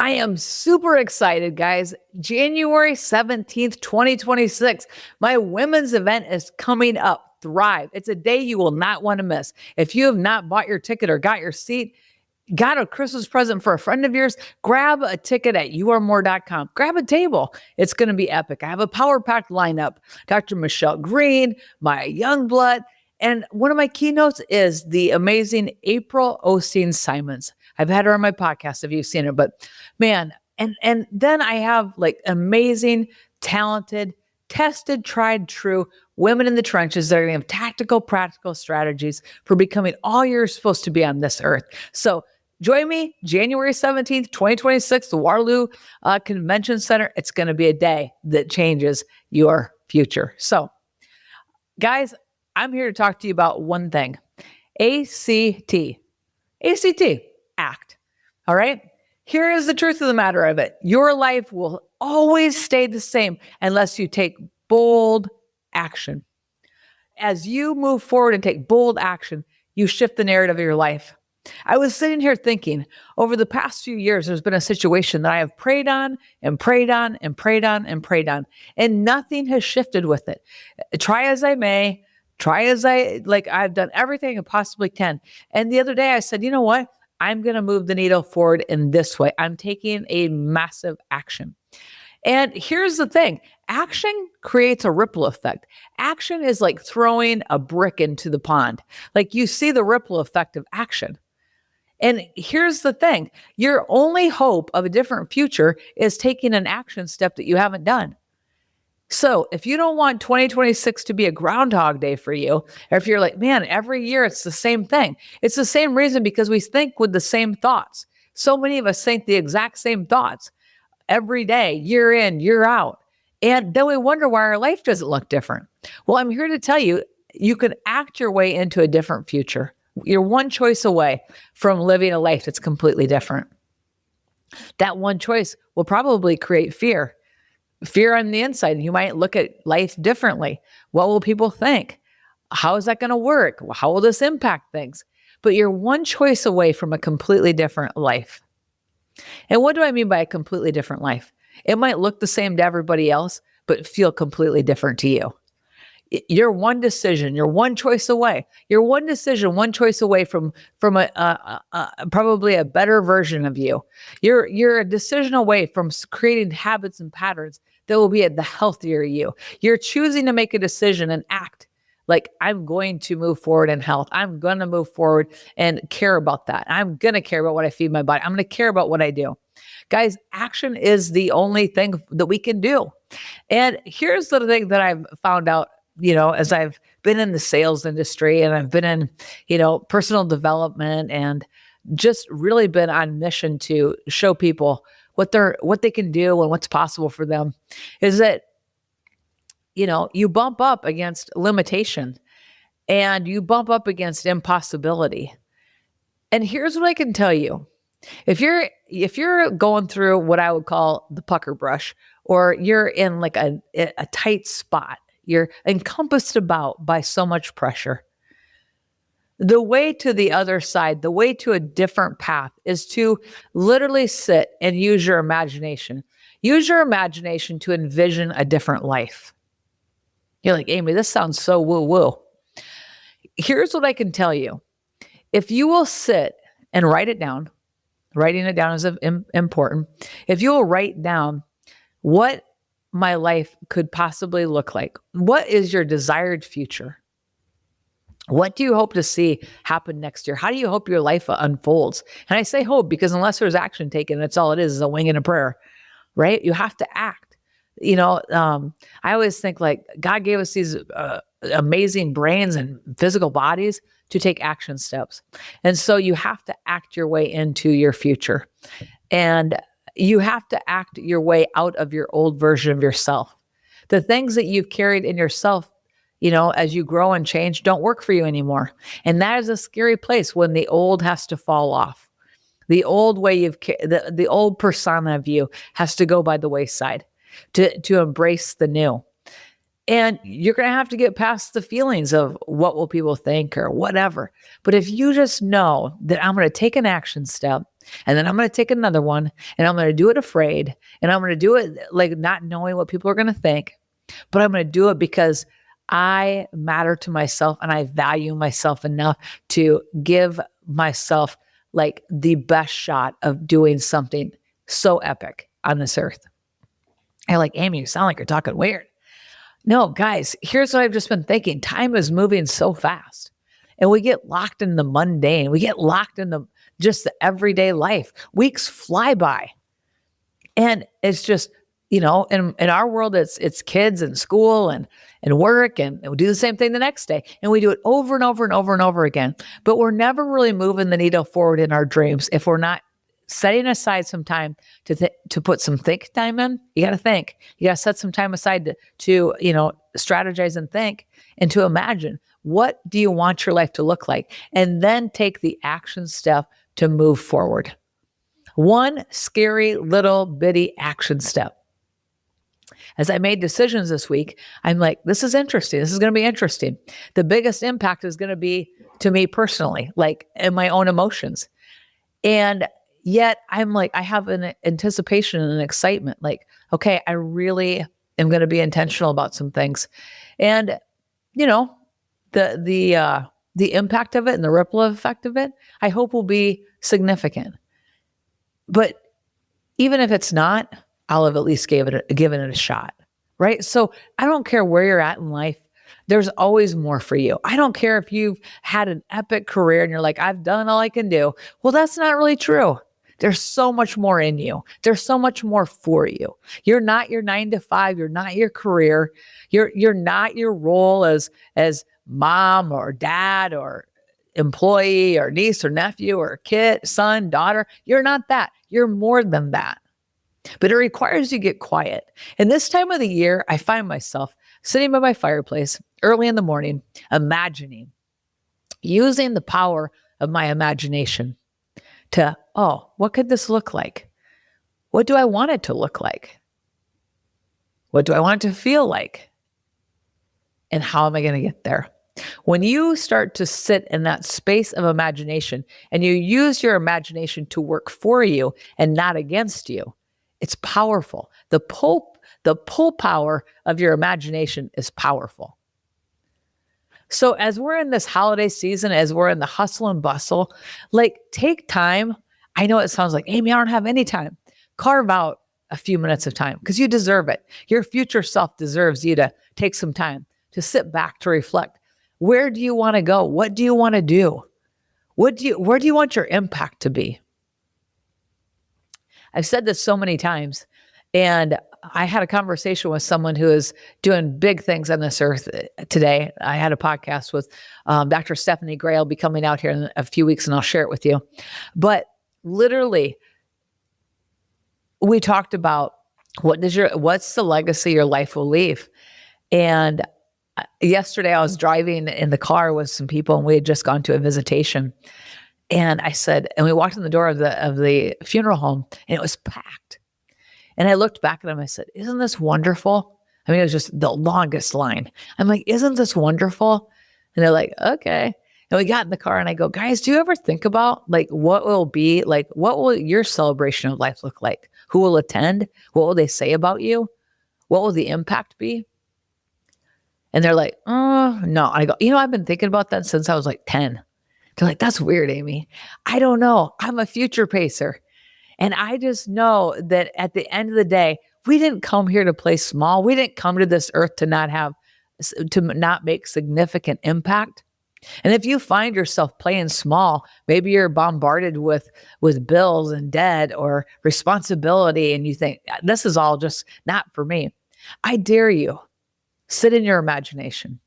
I am super excited, guys. January 17th, 2026. My women's event is coming up. Thrive. It's a day you will not want to miss. If you have not bought your ticket or got your seat, got a Christmas present for a friend of yours, grab a ticket at youaremore.com. Grab a table. It's going to be epic. I have a power packed lineup. Dr. Michelle Green, Maya Youngblood, and one of my keynotes is the amazing April Osteen Simons. I've had her on my podcast if you've seen her, but man, and then I have like amazing, talented, tested, tried, true women in the trenches that are going to have tactical, practical strategies for becoming all you're supposed to be on this earth. So join me January 17th, 2026, the Waterloo Convention Center. It's going to be a day that changes your future. So, guys, I'm here to talk to you about one thing. ACT. ACT. Act. All right? Here is the truth of the matter of it. Your life will always stay the same unless you take bold action. As you move forward and take bold action, you shift the narrative of your life. I was sitting here thinking, over the past few years, there's been a situation that I have prayed on and prayed on and prayed on and prayed on, and nothing has shifted with it. Try as I may, I've done everything I possibly can. And the other day I said, you know what? I'm going to move the needle forward in this way. I'm taking a massive action. And here's the thing. Action creates a ripple effect. Action is like throwing a brick into the pond. Like you see the ripple effect of action. And here's the thing. Your only hope of a different future is taking an action step that you haven't done. So if you don't want 2026 to be a Groundhog Day for you, or if you're like, man, every year it's the same thing, it's the same reason because we think with the same thoughts. So many of us think the exact same thoughts every day, year in, year out. And then we wonder why our life doesn't look different. Well, I'm here to tell you, you can act your way into a different future. You're one choice away from living a life that's completely different. That one choice will probably create fear. Fear on the inside. You might look at life differently. What will people think? How is that going to work? How will this impact things? But you're one choice away from a completely different life. And what do I mean by a completely different life? It might look the same to everybody else, but feel completely different to you. You're one decision. You're one choice away. You're one decision, one choice away from probably a better version of you. You're a decision away from creating habits and patterns that will be at the healthier you. You're choosing to make a decision and act like I'm going to move forward in health. I'm going to move forward and care about that. I'm going to care about what I feed my body. I'm going to care about what I do. Guys, action is the only thing that we can do. And here's the thing that I've found out, as I've been in the sales industry and I've been in, personal development and just really been on mission to show people what they can do and what's possible for them, is that, you bump up against limitation and you bump up against impossibility. And here's what I can tell you. If you're going through what I would call the pucker brush, or you're in like a tight spot, you're encompassed about by so much pressure, the way to the other side, the way to a different path is to literally sit and use your imagination. Use your imagination to envision a different life. You're like, Amy, this sounds so woo-woo. Here's what I can tell you. If you will sit and write it down, writing it down is important. If you will write down what my life could possibly look like, what is your desired future? What do you hope to see happen next year? How do you hope your life unfolds? And I say hope because unless there's action taken, that's all it is a wing and a prayer, right? You have to act. I always think like God gave us these amazing brains and physical bodies to take action steps. And so you have to act your way into your future. And you have to act your way out of your old version of yourself. The things that you've carried in yourself, as you grow and change, don't work for you anymore. And that is a scary place when the old has to fall off. The old way the old persona of you has to go by the wayside to embrace the new. And you're going to have to get past the feelings of what will people think or whatever. But if you just know that I'm going to take an action step and then I'm going to take another one and I'm going to do it afraid and I'm going to do it like not knowing what people are going to think, but I'm going to do it because I matter to myself and I value myself enough to give myself like the best shot of doing something so epic on this earth. And like, Amy, you sound like you're talking weird. No, guys, here's what I've just been thinking. Time is moving so fast and we get locked in the mundane. We get locked in just the everyday life. Weeks fly by and it's just, in our world, it's kids and school and work and we do the same thing the next day. And we do it over and over and over and over again. But we're never really moving the needle forward in our dreams if we're not setting aside some time to put some think time in. You got to think. You got to set some time aside to strategize and think and to imagine what do you want your life to look like, and then take the action step to move forward. One scary little bitty action step. As I made decisions this week, I'm like, this is interesting. This is going to be interesting. The biggest impact is going to be to me personally, like in my own emotions. And yet I'm like, I have an anticipation and an excitement. Like, okay, I really am going to be intentional about some things. And, the impact of it and the ripple effect of it, I hope will be significant. But even if it's not, I'll have at least given it a shot, right? So I don't care where you're at in life. There's always more for you. I don't care if you've had an epic career and you're like, I've done all I can do. Well, that's not really true. There's so much more in you. There's so much more for you. You're not your 9 to 5. You're not your career. You're not your role as mom or dad or employee or niece or nephew or kid, son, daughter. You're not that. You're more than that. But it requires you get quiet. And this time of the year, I find myself sitting by my fireplace early in the morning, imagining, using the power of my imagination to, what could this look like? What do I want it to look like? What do I want it to feel like? And how am I going to get there? When you start to sit in that space of imagination and you use your imagination to work for you and not against you, it's powerful. The pull power of your imagination is powerful. So as we're in this holiday season, as we're in the hustle and bustle, like take time. I know it sounds like, Amy, I don't have any time. Carve out a few minutes of time because you deserve it. Your future self deserves you to take some time to sit back, to reflect. Where do you want to go? What do you want to do? Where do you want your impact to be? I've said this so many times, and I had a conversation with someone who is doing big things on this earth today. I had a podcast with Dr. Stephanie Gray. I'll be coming out here in a few weeks and I'll share it with you. But literally, we talked about what's the legacy your life will leave. And yesterday I was driving in the car with some people and we had just gone to a visitation. And I said, and we walked in the door of the funeral home and it was packed. And I looked back at them. I said, isn't this wonderful? I mean, it was just the longest line. I'm like, isn't this wonderful? And they're like, okay. And we got in the car and I go, guys, do you ever think about like what will your celebration of life look like? Who will attend? What will they say about you? What will the impact be? And they're like, no. And I go, I've been thinking about that since I was like 10. They're like, that's weird, Amy. I don't know. I'm a future pacer. And I just know that at the end of the day, we didn't come here to play small. We didn't come to this earth to not make significant impact. And if you find yourself playing small, maybe you're bombarded with bills and debt or responsibility, and you think, this is all just not for me. I dare you, sit in your imagination.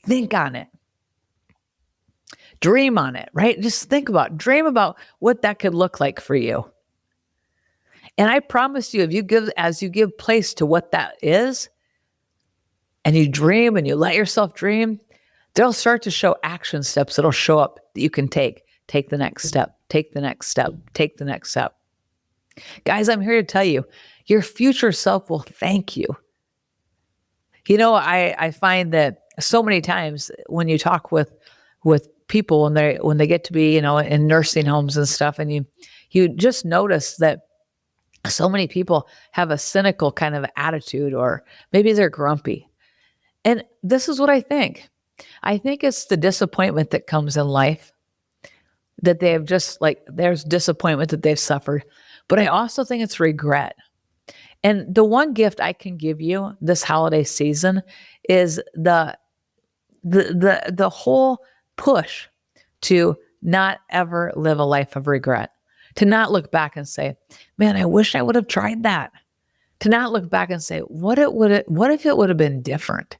Think on it. Dream on it, right? Just dream about what that could look like for you. And I promise you, as you give place to what that is, and you dream and you let yourself dream, they'll start to show action steps that'll show up that you can take. Take the next step, take the next step, take the next step. Guys, I'm here to tell you, your future self will thank you. I find that so many times when you talk with people when they get to be, in nursing homes and stuff, and you just notice that so many people have a cynical kind of attitude, or maybe they're grumpy. And this is what I think. I think it's the disappointment that comes in life, that they have just like there's disappointment that they've suffered. But I also think it's regret. And the one gift I can give you this holiday season is the whole push to not ever live a life of regret. To not look back and say, "Man, I wish I would have tried that." To not look back and say, what if it would have been different?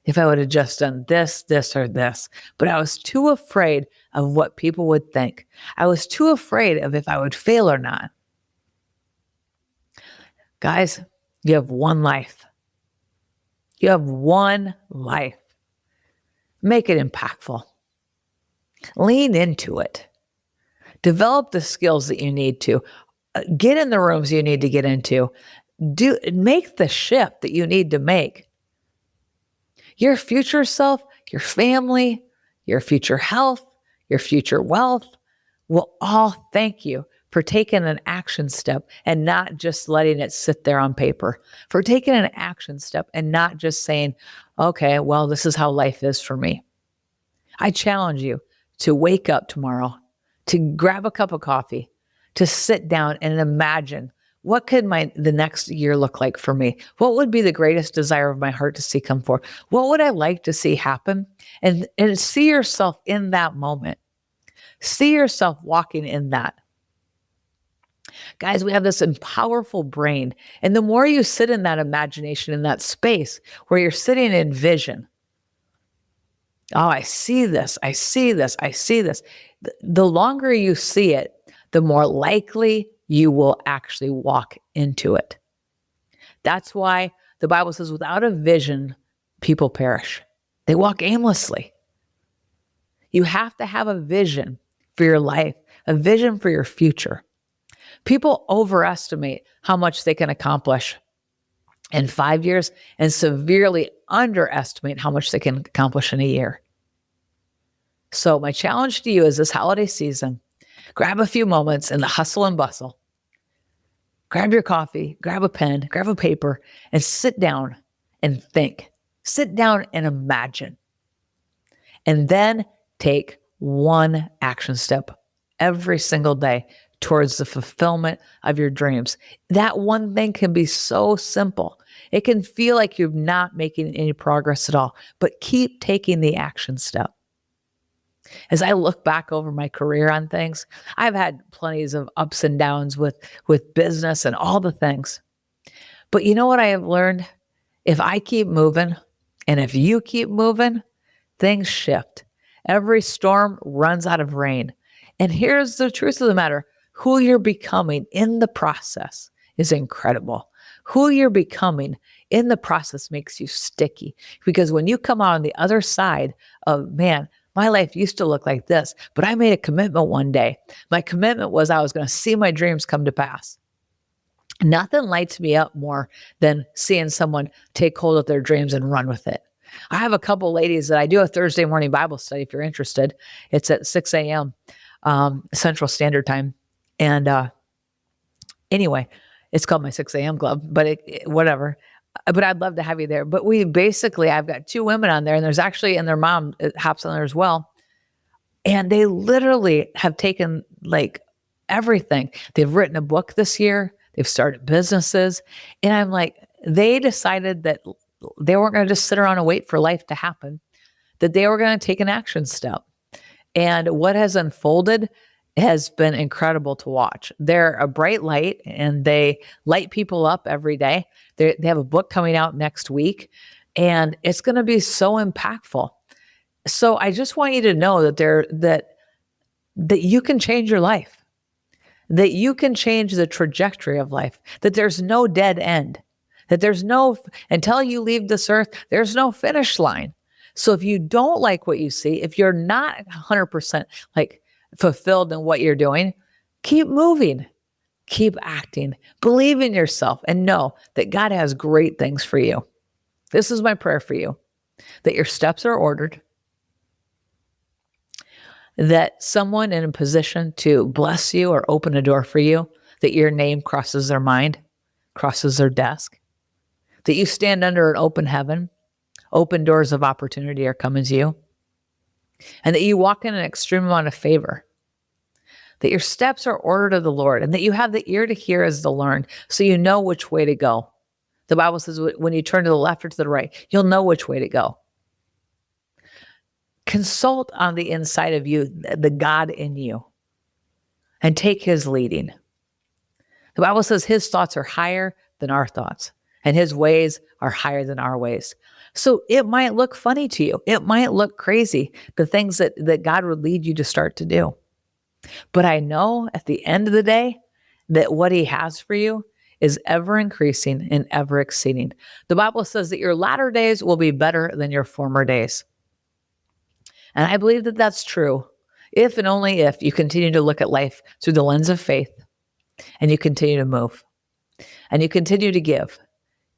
If I would have just done this, this, or this. But I was too afraid of what people would think. I was too afraid of if I would fail or not. Guys, you have one life. You have one life. Make it impactful. Lean into it. Develop the skills that you need to. Get in the rooms you need to get into. Make the shift that you need to make. Your future self, your family, your future health, your future wealth will all thank you for taking an action step and not just letting it sit there on paper, for taking an action step and not just saying, okay, well, this is how life is for me. I challenge you to wake up tomorrow, to grab a cup of coffee, to sit down and imagine, what could the next year look like for me? What would be the greatest desire of my heart to see come forth? What would I like to see happen? And see yourself in that moment. See yourself walking in that. Guys, we have this powerful brain. And the more you sit in that imagination, in that space where you're sitting in vision, oh, I see this, I see this, I see this. The longer you see it, the more likely you will actually walk into it. That's why the Bible says, without a vision, people perish. They walk aimlessly. You have to have a vision for your life, a vision for your future. People overestimate how much they can accomplish in 5 years and severely underestimate how much they can accomplish in a year. So my challenge to you is this holiday season, grab a few moments in the hustle and bustle. Grab your coffee, grab a pen, grab a paper, and sit down and think. Sit down and imagine. And then take one action step every single day towards the fulfillment of your dreams. That one thing can be so simple. It can feel like you're not making any progress at all, but keep taking the action step. As I look back over my career on things, I've had plenty of ups and downs with business and all the things. But you know what I have learned? If I keep moving and if you keep moving, things shift. Every storm runs out of rain. And here's the truth of the matter. Who you're becoming in the process is incredible. Who you're becoming in the process makes you sticky. Because when you come out on the other side of, man, my life used to look like this, but I made a commitment one day. My commitment was I was going to see my dreams come to pass. Nothing lights me up more than seeing someone take hold of their dreams and run with it. I have a couple ladies that I do a Thursday morning Bible study if you're interested. It's at 6 a.m. Central Standard Time. And anyway, it's called my 6 a.m. club, but whatever. But I'd love to have you there. But I've got 2 women on there, and there's actually, and their mom hops on there as well. And they literally have taken like everything. They've written a book this year. They've started businesses. And I'm like, they decided that they weren't going to just sit around and wait for life to happen, that they were going to take an action step. And what has unfolded has been incredible to watch. They're a bright light and they light people up every day. They have a book coming out next week and it's going to be so impactful. So I just want you to know that you can change your life, that you can change the trajectory of life, that there's no dead end, that until you leave this earth, there's no finish line. So if you don't like what you see, if you're not 100% like fulfilled in what you're doing, keep moving, keep acting, believe in yourself, and know that God has great things for you. This is my prayer for you, that your steps are ordered, that someone in a position to bless you or open a door for you, that your name crosses their mind, crosses their desk, that you stand under an open heaven, open doors of opportunity are coming to you, and that you walk in an extreme amount of favor, that your steps are ordered of the Lord, and that you have the ear to hear as to learn, so you know which way to go. The Bible says when you turn to the left or to the right, you'll know which way to go. Consult on the inside of you, the God in you, and take his leading. The Bible says his thoughts are higher than our thoughts, and his ways are higher than our ways. So it might look funny to you. It might look crazy, the things that God would lead you to start to do. But I know at the end of the day that what he has for you is ever increasing and ever exceeding. The Bible says that your latter days will be better than your former days. And I believe that that's true if and only if you continue to look at life through the lens of faith, and you continue to move, and you continue to give.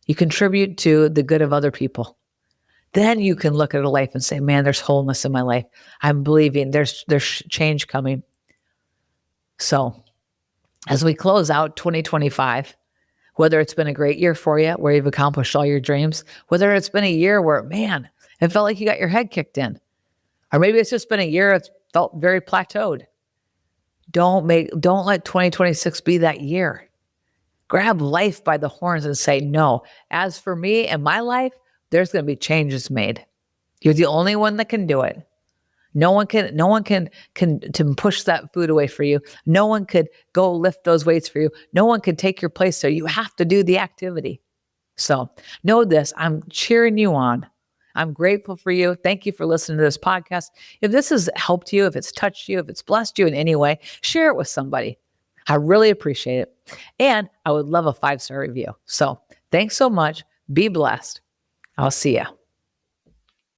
You contribute to the good of other people. Then you can look at a life and say, man, there's wholeness in my life. I'm believing there's change coming. So as we close out 2025, whether it's been a great year for you, where you've accomplished all your dreams, whether it's been a year where, man, it felt like you got your head kicked in, or maybe it's just been a year that's felt very plateaued. Don't let 2026 be that year. Grab life by the horns and say, no, as for me and my life, there's going to be changes made. You're the only one that can do it. No one can to push that food away for you. No one could go lift those weights for you. No one can take your place. So you have to do the activity. So know this, I'm cheering you on. I'm grateful for you. Thank you for listening to this podcast. If this has helped you, if it's touched you, if it's blessed you in any way, share it with somebody. I really appreciate it. And I would love a 5-star review. So thanks so much. Be blessed. I'll see ya.